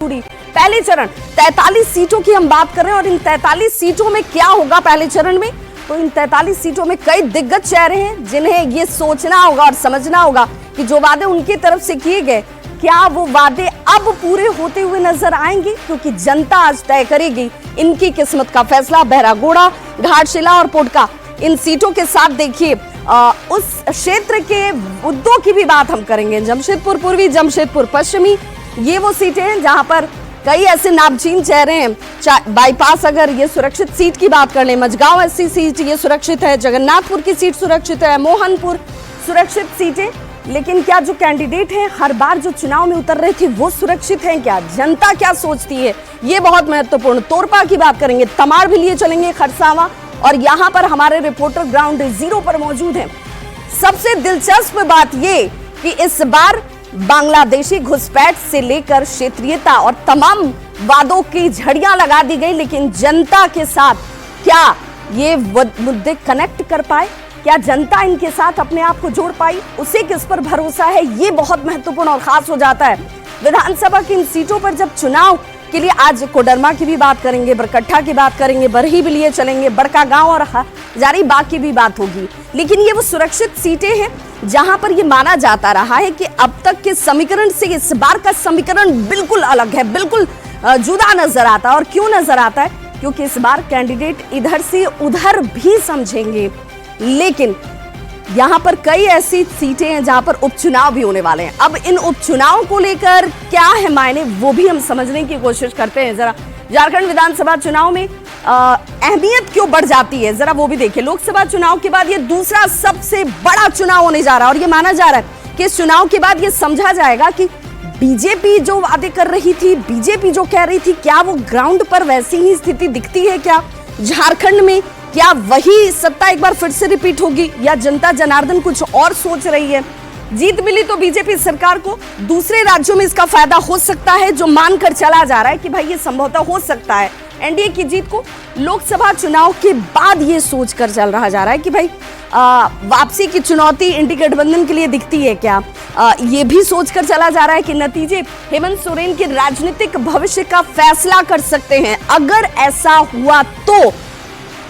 पहले चरण 43 सीटों की हम बात कर रहे हैं और इन 43 सीटों में क्या होगा पहले चरण में। तो इन 43 सीटों में कई दिग्गज चेहरे हैं जिन्हें ये सोचना होगा और समझना होगा कि जो वादे उनकी तरफ से किए गए क्या वो वादे अब पूरे होते हुए नजर आएंगे, क्योंकि जनता आज तय करेगी इनकी किस्मत का फैसला। बहरागोड़ा, घाटशिला और पोटका इन सीटों के साथ देखिए उस क्षेत्र के मुद्दों की भी बात हम करेंगे। जमशेदपुर पूर्वी, जमशेदपुर पश्चिमी, ये वो सीटें हैं जहां पर कई ऐसे नामचीन चेहरे हैं। बाईपास अगर ये सुरक्षित सीट की बात कर ले, मझगांव ऐसी सीट ये सुरक्षित है, जगन्नाथपुर की सीट सुरक्षित है, मोहनपुर सुरक्षित सीटें। लेकिन क्या जो कैंडिडेट हैं हर बार जो चुनाव में उतर रहे थे वो सुरक्षित हैं क्या? जनता क्या सोचती है, ये बहुत महत्वपूर्ण। तोरपा की बात करेंगे, तमाड़ भी लिए चलेंगे, खरसावा, और यहाँ पर हमारे रिपोर्टर ग्राउंड जीरो पर मौजूद हैं। सबसे दिलचस्प बात ये कि इस बार बांग्लादेशी घुसपैठ से लेकर क्षेत्रीयता और तमाम वादों की झड़ियां लगा दी गई, लेकिन जनता के साथ क्या ये मुद्दे कनेक्ट कर पाए? क्या जनता इनके साथ अपने आप को जोड़ पाई? उसे किस पर भरोसा है, ये बहुत महत्वपूर्ण और खास हो जाता है। विधानसभा की इन सीटों पर जब चुनाव के लिए आज कोडरमा की भी बात करेंगे, बरकट्ठा की बात करेंगे, बरही भी लिए चलेंगे, बड़का गांव और हजारीबाग की भी बात होगी। लेकिन ये वो सुरक्षित सीटें हैं जहां पर ये माना जाता रहा है कि अब तक के समीकरण से इस बार का समीकरण बिल्कुल अलग है, बिल्कुल जुदा नजर आता है। और क्यों नजर आता है? क्योंकि इस बार कैंडिडेट इधर से उधर भी समझेंगे। लेकिन यहाँ पर कई ऐसी सीटें हैं जहां पर उपचुनाव भी होने वाले हैं। अब इन उपचुनाव को लेकर क्या है मायने, वो भी हम समझने की कोशिश करते हैं। जरा झारखंड विधानसभा चुनाव में अहमियत क्यों बढ़ जाती है, जरा वो भी देखिए। लोकसभा चुनाव के बाद ये दूसरा सबसे बड़ा चुनाव होने जा रहा है और ये माना जा रहा है कि इस चुनाव के बाद ये समझा जाएगा कि बीजेपी जो वादे कर रही थी, बीजेपी जो कह रही थी, क्या वो ग्राउंड पर वैसी ही स्थिति दिखती है क्या? झारखंड में क्या वही सत्ता एक बार फिर से रिपीट होगी या जनता जनार्दन कुछ और सोच रही है? जीत मिली तो बीजेपी सरकार को दूसरे राज्यों में इसका फायदा हो सकता है, जो मानकर चला जा रहा है कि भाई ये संभवतः हो सकता है। एनडीए की जीत को लोकसभा चुनाव के बाद ये सोचकर चल रहा जा रहा है कि भाई वापसी की चुनौती इंडी गठबंधन के लिए दिखती है क्या? ये भी सोचकर चला जा रहा है कि नतीजे हेमंत सोरेन के राजनीतिक भविष्य का फैसला कर सकते हैं। अगर ऐसा हुआ तो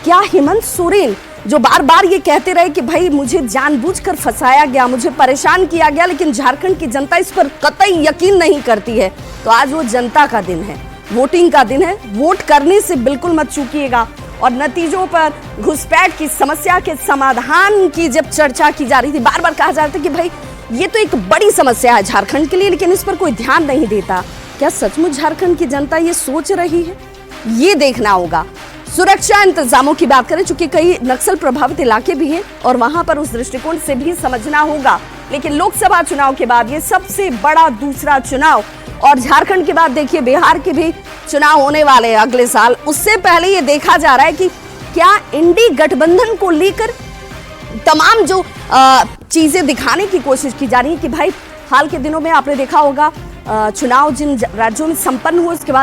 क्या हेमंत सोरेन जो बार बार ये कहते रहे कि भाई मुझे जानबूझकर फंसाया गया, मुझे परेशान किया गया, लेकिन झारखंड की जनता इस पर कतई यकीन नहीं करती है, तो आज वो जनता का दिन है, वोटिंग का दिन है। वोट करने से बिल्कुल मत चूकिएगा। और नतीजों पर घुसपैठ की समस्या के समाधान की जब चर्चा की जा रही थी, बार बार कहा जा रहा था कि भाई ये तो एक बड़ी समस्या है झारखंड के लिए, लेकिन इस पर कोई ध्यान नहीं देता। क्या सचमुच झारखंड की जनता ये सोच रही है? ये देखना होगा। सुरक्षा इंतजामों की बात करें, चूंकि कई नक्सल प्रभावित इलाके भी हैं और वहां पर उस दृष्टिकोण से भी समझना होगा। लेकिन लोकसभा चुनाव के बाद ये सबसे बड़ा दूसरा चुनाव, और झारखंड के बाद देखिए बिहार के भी चुनाव होने वाले हैं अगले साल। उससे पहले ये देखा जा रहा है कि क्या इंडी गठबंधन को लेकर तमाम जो चीजें दिखाने की कोशिश की जा रही है कि भाई हाल के दिनों में आपने देखा होगा चुनाव जिन राज्यों में संपन्न हुए उसके बाद